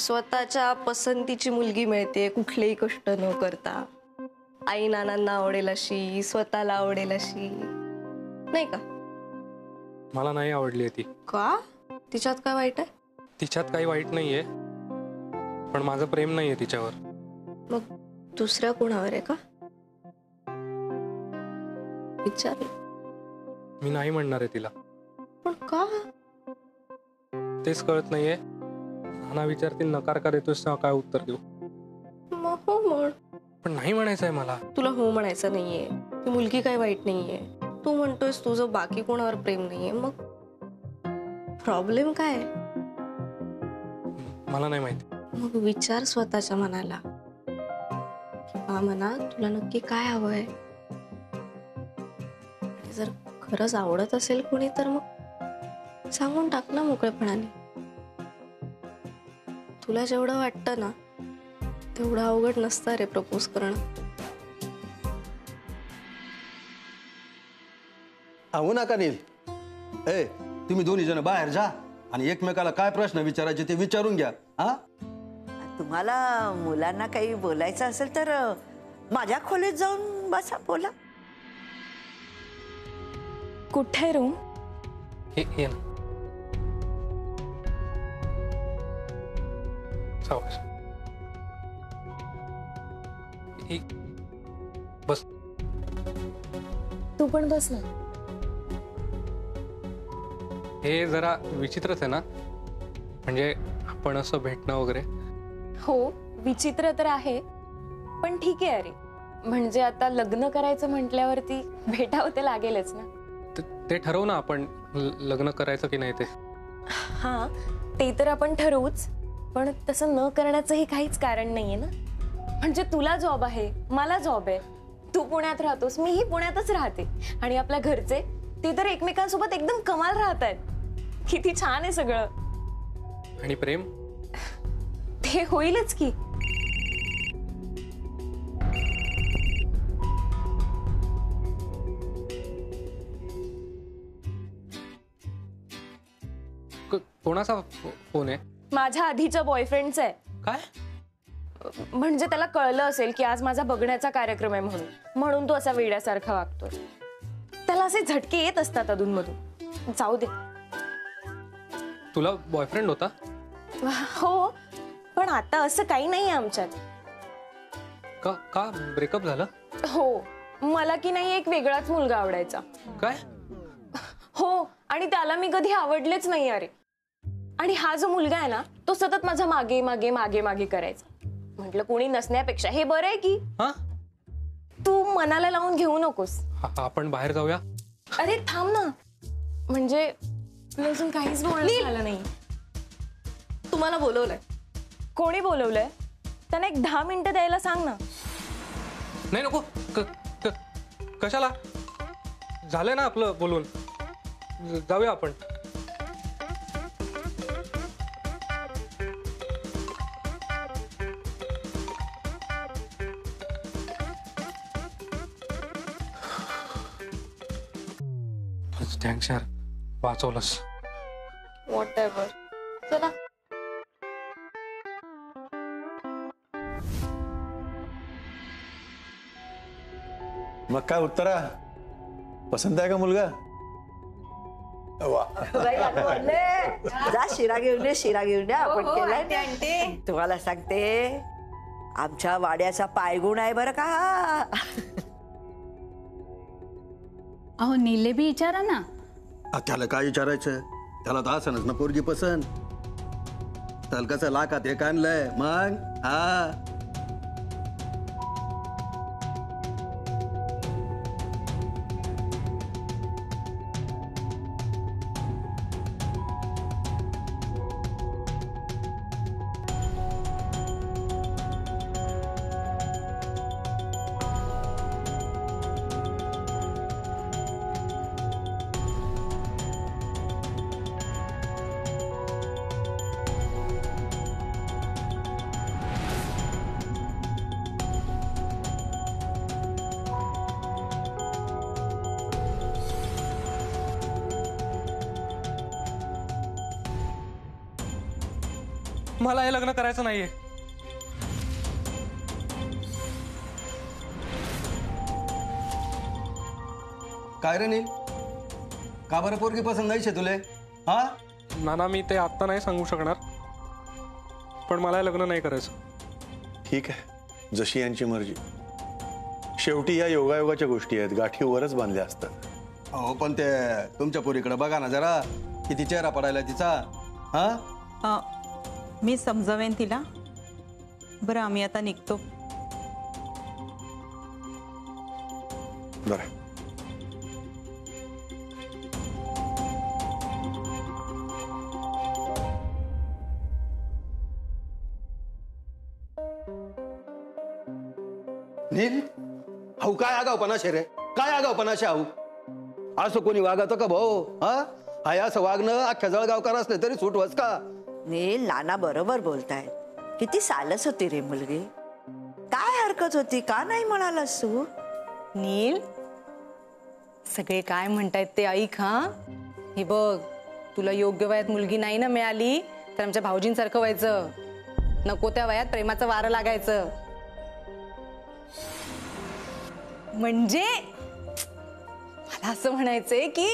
स्वतःच्या पसंतीची मुलगी मिळते कुठलेही कष्ट न करता, आई नानांना आवडेल अशी, स्वतःला आवडेल अशी, नाही का? मला नाही आवडली ती. का? तिच्यात काय वाईट आहे? तिच्यात काही वाईट नाहीये, पण माझं प्रेम नाहीये तिच्यावर. मग दुसऱ्या कोणावर आहे का? विचार. मी नाही म्हणणार आहे तिला. पण का? तेच कळत नाहीये. नाना विचारतील नकार का देतोस तेव्हा काय उत्तर देऊ. मग हो म्हण. पण नाही म्हणायचंय मला. तुला हो म्हणायचं नाहीये. ती मुलगी काही वाईट नाहीये. तू म्हणतोयस तुझं बाकी कोणावर प्रेम नाहीये, मग प्रॉब्लेम काय आहे? मला नाही माहिती. मग विचार स्वतःच्या मनाला. किंवा मना तुला नक्की काय हवंय. जर खरंच आवडत असेल कोणी तर मग सांगून टाक ना मोकळेपणाने. तुला जेवढं वाटतं ना तेवढं अवघड नसतं रे प्रपोज करणं. हो ना का नील? ए तुम्ही दोन्ही जण बाहेर जा आणि एकमेकाला काय प्रश्न विचारायचे ते विचारून घ्या. हा, तुम्हाला मुलांना काही बोलायचं असेल तर माझ्या खोलीत जाऊन बसा, बोला. कुठे रूम? ये ना. सावकाश. बस. तू पण बस ना. हे जरा विचित्रच आहे ना, म्हणजे आपण असं भेटणं वगैरे. हो विचित्र तर आहे, पण ठीक आहे. अरे म्हणजे आता लग्न करायचं म्हटल्यावरती भेटावं ते लागेलच ना. ते ठरवू ना आपण लग्न करायचं की नाही ते. हा ते तर आपण ठरवूच, पण तसं न करण्याचंही काहीच कारण नाहीये ना. म्हणजे तुला जॉब आहे, मला जॉब आहे, तू पुण्यात राहतोस, मीही पुण्यातच राहते, आणि आपल्या घरचे ते तर एकमेकांसोबत एकदम कमाल राहत आहेत. किती छान आहे सगळं. आणि प्रेम ते होईलच की. कोणाचा फोन आहे? माझ्या आधीच्या बॉयफ्रेंडचा आहे. काय? म्हणजे त्याला कळलं असेल की आज माझा बघण्याचा कार्यक्रम आहे म्हणून तो असा वेड्यासारखा वागतोय. त्याला असे झटके येत असतात अधूनमधून. जाऊ दे. तुला बॉयफ्रेंड होता? हो, पण आता असं काही नाही आमच्यात. का ब्रेकअप झालं? हो, मला की नाही एक वेगळाच मुलगा आवडायचा. काय? हो, आणि त्याला मी कधी आवडलेच नाही. अरे आणि हा जो मुलगा आहे ना तो सतत माझा मागे मागे मागे मागे करायचा. म्हटलं कोणी नसण्यापेक्षा हे बरं आहे की. हा, तू मनाला लावून घेऊ नकोस. आपण बाहेर जाऊया. अरे थांब ना, म्हणजे अजून काहीच बोलणं झालं नाही. तुम्हाला बोलवलंय. कोणी बोलवलंय? त्यांना एक 10 मिनिटं द्यायला सांग ना. नाही नको. कशाला? झालंय ना आपलं बोलून. जाऊया आपण. थँक्स यार, वाचवलंस. व्हॉटएव्हर. चला. मग काय उत्तरा? पसंत आहे का मुलगा? जा शिरा घेऊन ये, शिरा घेऊन या. आपण केलाय. तुम्हाला सांगते आमच्या वाड्याचा पायगुण आहे बरं का. अहो नीले बी विचारा ना. त्याला काय विचारायचं? त्याला तर असनच ना पोरगी पसंत. त्याला कसं लाखात एक आणलंय मग. हा, मला हे लग्न करायचं नाहीये. काय रे नील, का बरं पोरगी पसंत नाही तुले? हा, नाना मी ते आत्ता नाही सांगू शकणार, पण मला हे लग्न नाही करायचं. ठीक आहे, जशी यांची मर्जी. शेवटी या योगायोगाच्या गोष्टी आहेत, गाठीवरच बांधल्या असतात. हो पण ते तुमच्या पोरीकडे बघा ना जरा, किती चेहरा पडायला तिचा. हा, मी समजावेन तिला. बरं आम्ही आता निघतो. बरं. नील, हाऊ काय आगावपणा शे रे, काय आगावपणा शे हाऊ? असं कोणी वागतं का भाऊ? हा, हाय असं वागणं अख्ख्या जळगावकर असले तरी सुटवच का? नील, नाना बरोबर बोलतायत. किती सालस होती रे मुलगी. काय हरकत होती, का नाही म्हणालास तू? नील, सगळे काय म्हणतायत ते ऐक. हा, हे बघ, तुला योग्य वयात मुलगी नाही ना मिळाली तर आमच्या भाऊजींसारखं व्हायचं. नको त्या वयात प्रेमाचं वारं लागायचं. म्हणजे मला असं म्हणायचंय की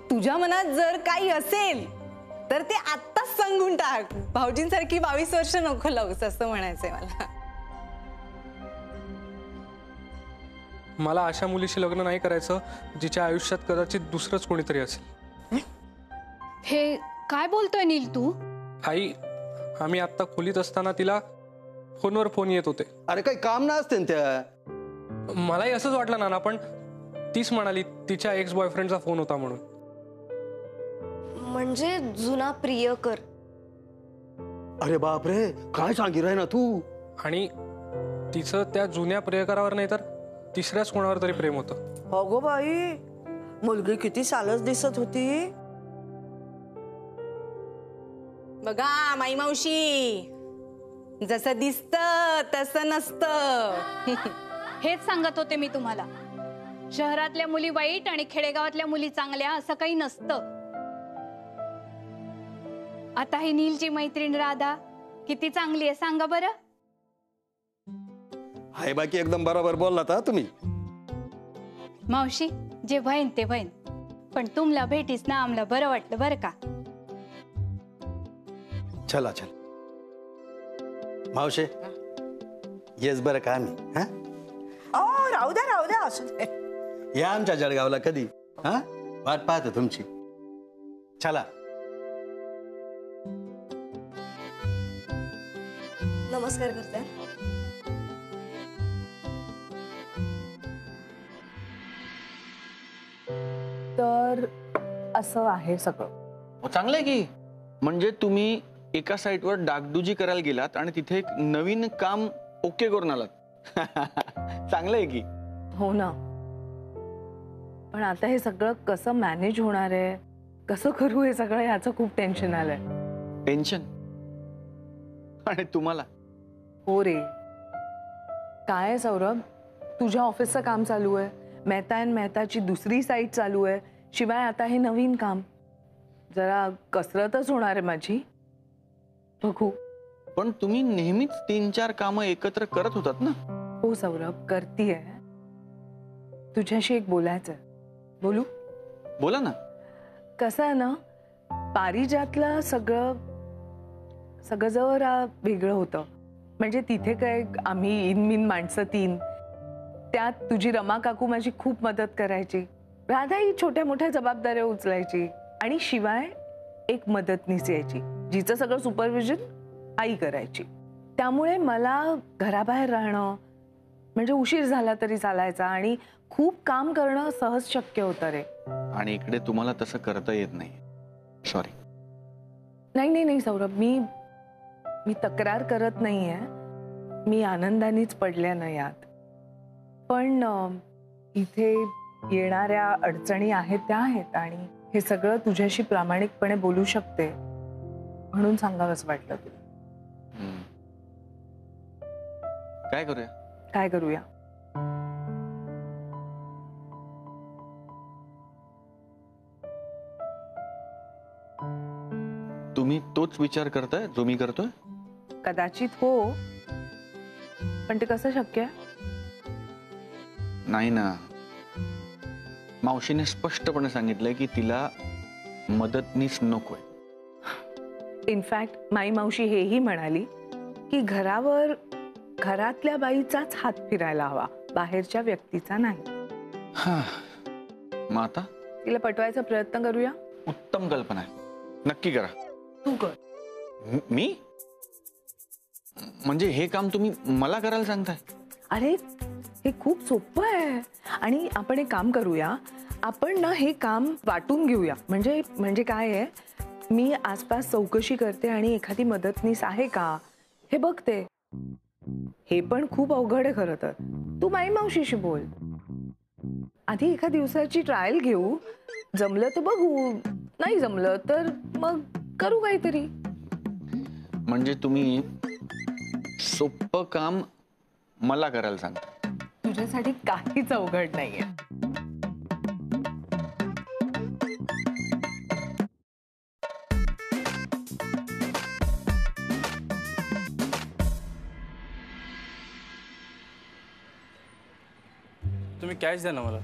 तुझ्या मनात जर काही असेल तर ते आत्ताच सांगून टाक. भाऊजींसारखी 22 वर्ष नको लावूस, असं म्हणायचंय मला. मला अशा मुलीशी लग्न नाही करायचं जिच्या आयुष्यात कदाचित दुसरंच कोणीतरी असेल. हे काय बोलतोय नील तू? आई, आम्ही आत्ता खोलीत असताना तिला फोनवर फोन येत होते. अरे काही काम ना असते त्या. मलाही असंच वाटलं नाना, पण तीच म्हणाली तिच्या एक्स बॉयफ्रेंडचा फोन होता म्हणून. म्हणजे जुना प्रियकर. अरे बाप रे, काय सांगी राय ना तू? आणि तिचं त्या जुन्या प्रियकरावर नाही तर तिसऱ्याच कोणावर तरी प्रेम होतं. अगो बाई, मुलगी किती सालस दिसत होती. बघा माई मावशी, जसं दिसतं तसं नसतं. हेच सांगत होते मी तुम्हाला. शहरातल्या मुली वाईट आणि खेडेगावातल्या मुली चांगल्या असं काही नसतं. आता ही नीलची मैत्रीण राधा किती चांगली आहे सांगा बरं. हाय बाकी एकदम बरोबर बोललात हा तुम्ही. मावशी, जे व्हाईन ते व्हाईन, पण तुमला भेटीस ना आम्हाला बरं वाटलं बरं का. चला चला मावशे, येस बरं का आम्ही. हा, राहू द्या असू दे. या आमच्या जळगावला कधी. हा, वाट पाहतो तुमची. चला. नमस्कार करते. तर असं आहे सगळं. चांगलं आहे की. म्हणजे तुम्ही एका साईटवर डागडुजी करायला गेलात आणि तिथे एक नवीन काम ओके करून आलात. चांगलं आहे की. हो ना, पण आता हे सगळं कसं मॅनेज होणार आहे, कसं करू हे सगळं, याचं खूप टेन्शन आलंय. टेन्शन? आणि तुम्हाला? हो रे. काय सौरभ, तुझ्या ऑफिसचं काम चालू आहे, मेहता अँड मेहताची दुसरी साईट चालू आहे, शिवाय आता हे नवीन काम. जरा कसरतच होणार आहे माझी. बघू. पण तुम्ही नेहमीच 3-4 कामं एकत्र करत होतात ना. हो सौरभ, करतीये. तुझ्याशी एक बोलायचं. बोलू? बोला ना. कसं आहे ना, पारिजातलं सगळं जरा वेगळं होतं. म्हणजे तिथे काय आम्ही इनमिन माणसं 3, त्यात तुझी रमा काकू माझी खूप मदत करायची, राधा ही छोट्या मोठ्या जबाबदाऱ्या उचलायची, आणि शिवाय एक मदतनीस यायची जिचं सगळं सुपरविजन आई करायची. त्यामुळे मला घराबाहेर राहणं म्हणजे उशीर झाला तरी चालायचा आणि खूप काम करणं सहज शक्य होतं रे. आणि इकडे तुम्हाला तसं करता येत नाही. सॉरी. नाही सौरभ, मी तक्रार करत नाहीये. मी आनंदानेच पडल्या ना यात. पण इथे येणाऱ्या अडचणी आहेत त्या आहेत, आणि हे सगळं तुझ्याशी प्रामाणिकपणे बोलू शकते म्हणून सांगावंच वाटलं तुला. काय करूया? काय करूया? तुम्ही तोच विचार करताय जो मी करतोय? कदाचित हो, पण ते कसं शक्य आहे? नाही ना, मावशीने स्पष्टपणे सांगितलंय की तिला मदतनीस नकोय. इनफॅक्ट माई मावशी हेही म्हणाली की घरावर घरातल्या बाईचाच हात फिरायला हवा, बाहेरच्या व्यक्तीचा नाही. हा, मग आता तिला पटवायचा प्रयत्न करूया. उत्तम कल्पना आहे, नक्की करा. तू कर. मी म्हणजे हे काम तुम्ही मला करायला सांगताय? अरे हे खूप सोपं आहे. आणि आपण एक काम करूया, आपण ना हे काम वाटून घेऊया. म्हणजे काय आहे, मी आसपास चौकशी करते आणि एखादी मदतनीस आहे का हे बघते. हे पण खूप अवघड आहे खरं तर. तू माई मावशीशी बोल, आधी एका दिवसाची ट्रायल घेऊ. जमलं तर बघू, नाही जमलं तर मग करू काहीतरी. म्हणजे तुम्ही सोपं काम मला करायला सांगता? तुझ्यासाठी काहीच अवघड नाहीये. तुम्ही कॅश द्या ना मला.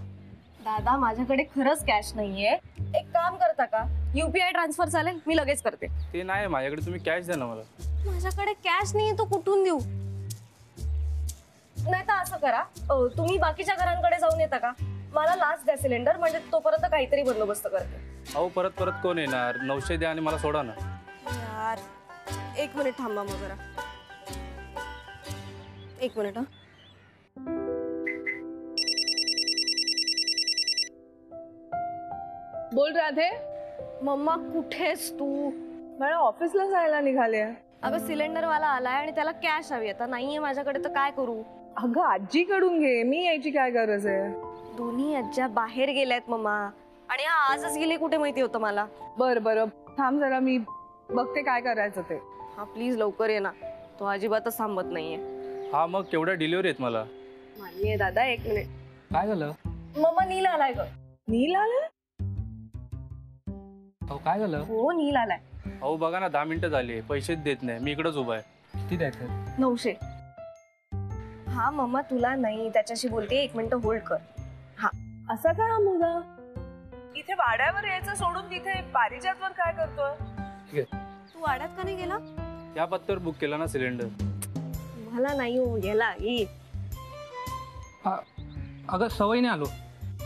दादा माझ्याकडे खरंच कॅश नाहीये. एक काम करता का, UPI ट्रान्सफर चालेल, मी लगेच करते. ते नाही माझ्याकडे, तुम्ही कॅश द्या ना मला. माझ्याकडे कॅश नाहीये, तो कुठून देऊ? नाही तर असं करा, तुम्ही बाकीच्या घरांकडे जाऊन येता का? मला लास्ट द्या सिलेंडर, म्हणजे तोपर्यंत काहीतरी बंदोबस्त करते. अहो परत परत कोण येणार? 900 द्या आणि मला सोडा ना. यार 1 मिनिट थांबा मग जरा. 1 मिनिट. बोल राधे. मम्मा कुठेस तू? मला ऑफिसला जायला निघाले. अगं सिलेंडर वाला आलाय आणि त्याला कॅश हवी. आता नाहीये माझ्याकडे तर काय करू? अगं आजीकडून घे, मी यायची काय गरज आहे? दोन्ही आज्या बाहेर गेल्यात मम्मा, आणि हा आजच गेले कुठे माहिती होतं मला. बरं थांब जरा, मी बघते काय करायचं ते. हा प्लीज लवकर ये ना, तो अजिबातच थांबत नाहीये. हा मग केवढ्या डिलिव्हरी आहेत मला? मान्य दादा, 1 मिनिट. काय झालं? मम्मा नील आलाय ग. नील आलाय? अहो काय झालं? हो नील आलाय. अहो बघा ना, 10 मिनिटं झाली, पैसेच देत नाही. मी इकडेच उभा आहे. किती द्यायचं? 900. हा मम्मा तुला नाही, त्याच्याशी बोलते, 1 मिनिट होल्ड कर. हा असा काय हा मुलगा इथे वाड्यावर यायचं सोडून तिथे पारिजातवर काय करतोय? ठीक आहे. तू वाड्यात का नाही गेला? या पत्त्यावर बुक केला ना सिलेंडर. मला नाही हो गेला. ये अगं सवय नाही आलो.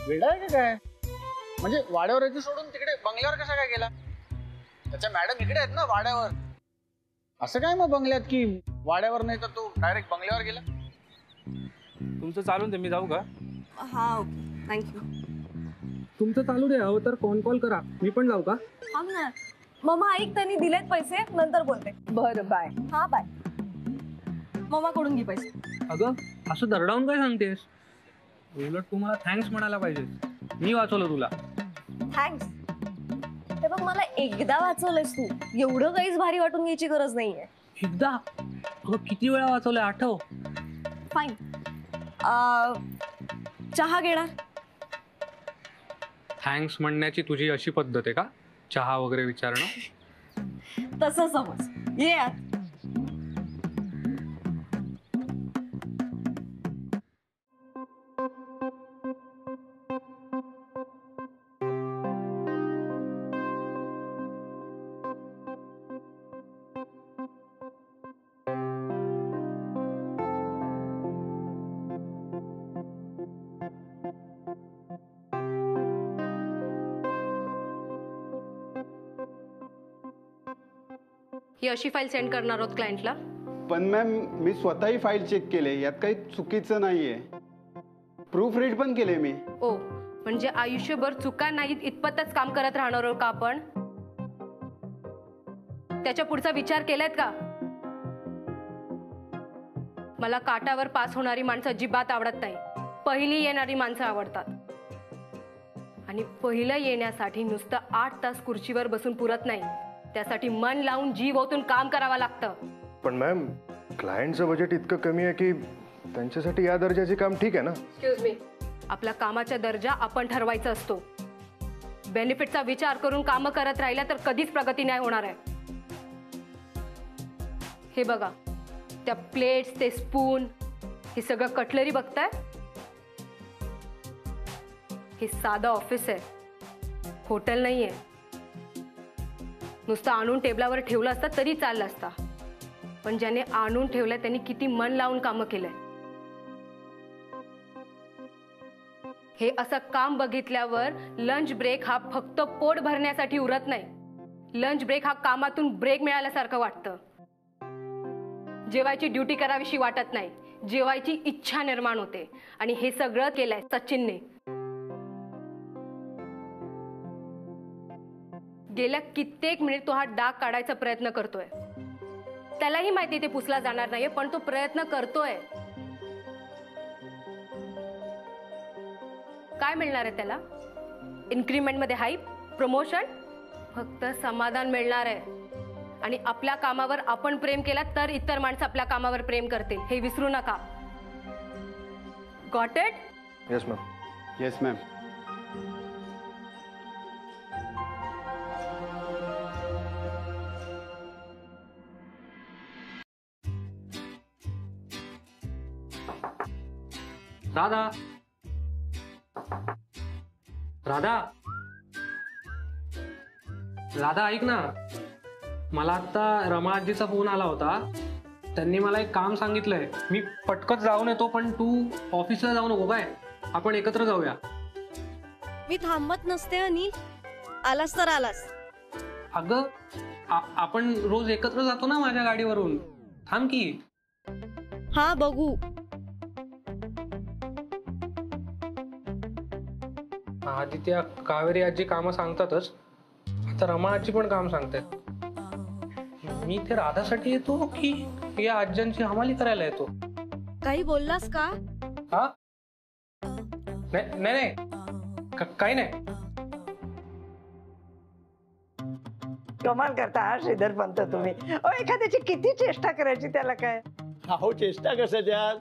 वेडा आहे का काय? म्हणजे वाड्यावर यायचं सोडून तिकडे बंगल्यावर कसा काय गेला? त्याच्या मॅडम इकडे आहेत ना वाड्यावर. असं काय मग बंगल्यात की वाड्यावर नाही तर तो डायरेक्ट बंगल्यावर गेला? तुमचं चालून दे, मी जाऊ का? हा ओके थँक्यू. तुमचं चालू दे, हवं तर फोन कॉल करा, मी पण जाऊ का? थांब ना मम्मा, ऐक त्यांनी दिलेत पैसे, नंतर बोलते. बरं बाय. हा बाय. मम्मा कडून घे पैसे. अगं असं दरडावून काय सांगतेस? उलट तू मला थँक्स म्हणायला पाहिजे, मी वाचवलं तुला. थँक्स. ते बघ मला एकदा वाचवलंयस तू, एवढं काहीच भारी वाटून घ्यायची गरज नाहीये. एकदा? अगं किती वेळा वाचवलंय आठव. फाईन. चहा घेणार? थँक्स म्हणण्याची तुझी अशी पद्धत आहे का, चहा वगैरे विचारणं? तसं समज. ये यार. ही अशी फाईल सेंड करणार आहोत क्लायंटला. पण मॅम मी स्वतःही फाईल चेक केले, यात काही चुकीचं नाहीये. प्रूफ रीड पण केले मी. ओ म्हणजे आयुष्यभर चुका नाहीत इतपतच काम करत राहणार आहोत का आपण? त्याच्या पुढचा विचार केलायत का? मला काटावर पास होणारी माणसं अजिबात आवडत नाही. पहिली येणारी माणसं आवडतात. आणि पहिलं येण्यासाठी नुसतं 8 तास खुर्चीवर बसून पुरत नाही, त्यासाठी मन लावून जीव ओतून काम करावं लागतं. पण मॅम क्लायंटचं बजेट इतकं कमी आहे की त्यांच्यासाठी या दर्जाचे काम ठीक आहे ना? एक्सक्यूज मी, आपला कामाचा दर्जा आपण ठरवायचा असतो. बेनिफिटचा विचार करून काम करत राहिला तर कधीच प्रगती नाही होणार आहे. हे बघा, त्या प्लेट्स, ते स्पून, हे सगळं कटलरी बघताय? हे साधं ऑफिस आहे, हॉटेल नाहीये. नुसतं आणून टेबलावर ठेवलं असतं तरी चाललं असता, पण ज्याने आणून ठेवलंय त्यांनी किती मन लावून कामं केलंय. हे असं काम बघितल्यावर लंच ब्रेक हा फक्त पोट भरण्यासाठी उरत नाही. लंच ब्रेक हा कामातून ब्रेक मिळाल्यासारखं वाटतं. जेवायची ड्युटी करावीशी वाटत नाही, जेवायची इच्छा निर्माण होते. आणि हे सगळं केलंय सचिनने. गेल्या कित्येक मिनिट तो हा डाग काढायचा प्रयत्न करतोय. त्यालाही माहिती ते पुसला जाणार नाहीये, पण तो प्रयत्न करतोय. काय मिळणार आहे त्याला? इन्क्रीमेंट मध्ये हाईप, प्रमोशन? फक्त समाधान मिळणार आहे. आणि आपल्या कामावर आपण प्रेम केला तर इतर माणसं आपल्या कामावर प्रेम करतील, हे विसरू नका. Got it? Yes ma'am. Yes ma'am. Radha, Radha, Radha ऐक ना. मला आता रमा आजीचा फोन आला होता. त्यांनी मला एक काम सांगितलंय. मी पटकन जाऊन येतो, पण तू ऑफिसला जाऊ नको काय? आपण एकत्र जाऊया. मी थांबत नसते आणि आलास तर आलास. अगं आपण रोज एकत्र जातो ना माझ्या गाडीवरून. थांब की. हा बघू. आधी त्या कावेरी आजी कामं सांगतातच, आता रमा आजी पण काम सांगतात. मी ते राधासाठी येतो की या आज्यांची हमाली करायला येतो? काही बोललास का? हा नाही नाही, काही नाही. कमाल करता हा श्रीधर पंत तुम्ही. एखाद्याची किती चेष्टा करायची, त्याला काय? अहो चेष्टा कशाच्या?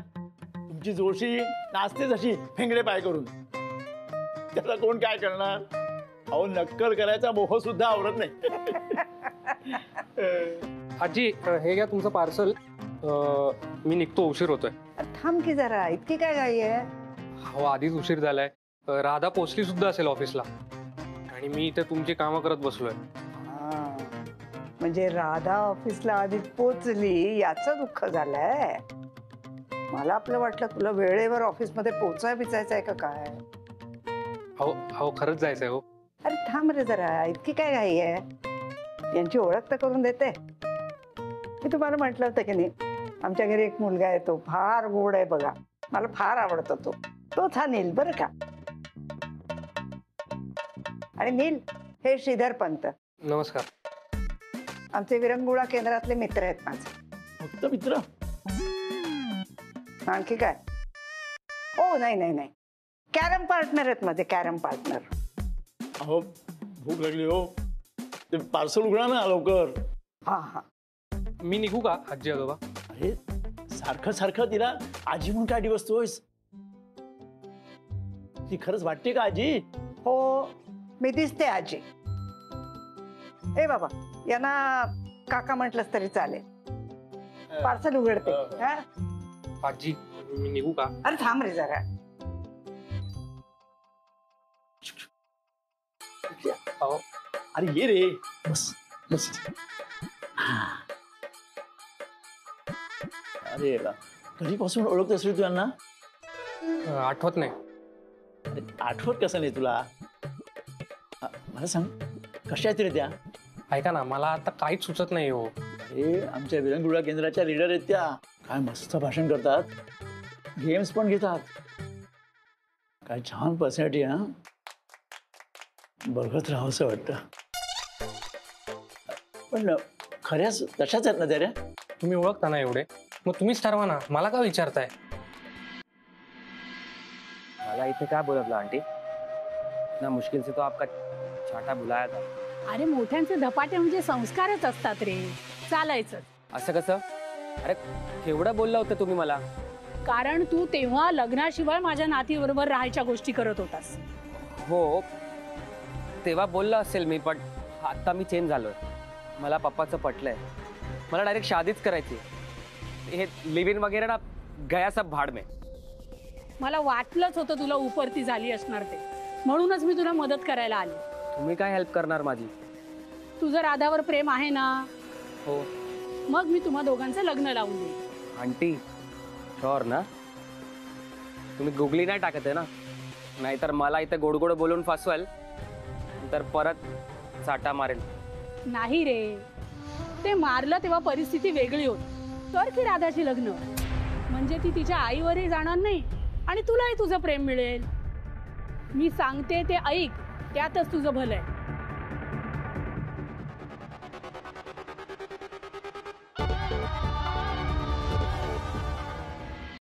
तुमची जोशी नाचते जशी फेंगडे पाय करून, त्याला कोण काय करणार? अहो नक्कल करायचा मोह सुद्धा आवडत नाही. आजी हे घ्या तुमचं पार्सल. मी निघतो, उशीर होतोय. थांब की जरा, इतकी काय घाई आहे? हो आधीच उशीर झालाय. राधा पोचली सुद्धा असेल ऑफिसला आणि मी इथे तुमची कामं करत बसलोय. म्हणजे राधा ऑफिसला आधीच पोचली याचं दुःख झालंय. मला आपलं वाटलं तुला वेळेवर ऑफिसमध्ये पोचायचं आहे का काय? हो हो खरंच जायचंय. हो अरे थांब रे जरा, इतकी काय घाई आहे? यांची ओळख तर करून देते. मी तुम्हाला म्हटलं होतं की नाही, आमच्या घरी एक मुलगा आहे, तो फार गोड आहे बघा, मला फार आवडतो तो. तोच हा नील बरं का. आणि नील हे श्रीधर पंत. नमस्कार. आमचे विरंगुळा केंद्रातले मित्र आहेत माझे. फक्त मित्र? आणखी काय? ओ नाही नाही नाही, कॅरम पार्टनर आहेत माझे, कॅरम पार्टनर. अहो भूक लागली हो, ते पार्सल उघडा ना लवकर. हा हा. मी निघू का आजी आजोबा? अरे सारखं सारखं तिला आजी म्हणून काय बसतोयस? ती खरंच वाटते का आजी? हो मी दिसते आजी. ए बाबा, यांना काका म्हटलंस तरी चालेल. पार्सल उघडते. आजी मी निघू का? अरे थांब रे जरा. अरे ये रे, बस बस. अरे कधीपासून ओळखतोस रे तू यांना? आठवत नाही. अरे आठवत कसं नाही तुला? मला सांग, कशा आहेत रे त्या? ऐका ना, मला आता काहीच सुचत नाही हो. अरे आमच्या विरंगुळा केंद्राच्या लीडर आहेत त्या. काय मस्त भाषण करतात, गेम्स पण घेतात. काय छान पर्सनॅलिटी. हा बघत राहावंसं वाटतं. पण खऱ्याच तशाच आहेत ना त्या रे? तुम्ही ओळखता ना एवढे, मग तुम्हीच ठरवा ना, मला का विचारताय? मला इथे काय बोलतला आंटी? इतना मुश्किल से तो आपका छाटा बुलाया था. अरे मोठ्यांचे धपाटे म्हणजे संस्कारच असतात रे, चालायचं. असं कसं? अरे केवढं बोलला होतं तुम्ही मला? कारण तू तेव्हा लग्नाशिवाय माझ्या नातीबरोबर राहायच्या गोष्टी करत होतास. हो तेव्हा बोलला असेल मी, पण आता मी चेंज झालोय. मला पप्पाचं पटलंय. मला डायरेक्ट शादीच करायची. हे लिव्ह इन वगैरे ना गया सब भाड में. मला वाटलंच होतं तुला उपरती झाली असणार ते, म्हणूनच मी तुला मदत करायला आले. तुम्ही काय हेल्प करणार माझी? तुझं राधावर प्रेम आहे ना? हो. मग मी तुम्हा दोघांचं लग्न लावून देईन. आंटी शुअर ना? तुम्ही गुगली नाही टाकत आहे ना? नाहीतर मला इथे गोड गोड बोलून फसवाल तर परत चाटा मारेल. नाही रे, ते मारलं तेव्हा परिस्थिती वेगळी होती. तर की राधाची लग्न म्हणजे ती तिच्या आईवरही जाणार नाही आणि तुलाही तुझं प्रेम मिळेल. मी सांगते ते ऐक, त्यातच तुझं भलं आहे.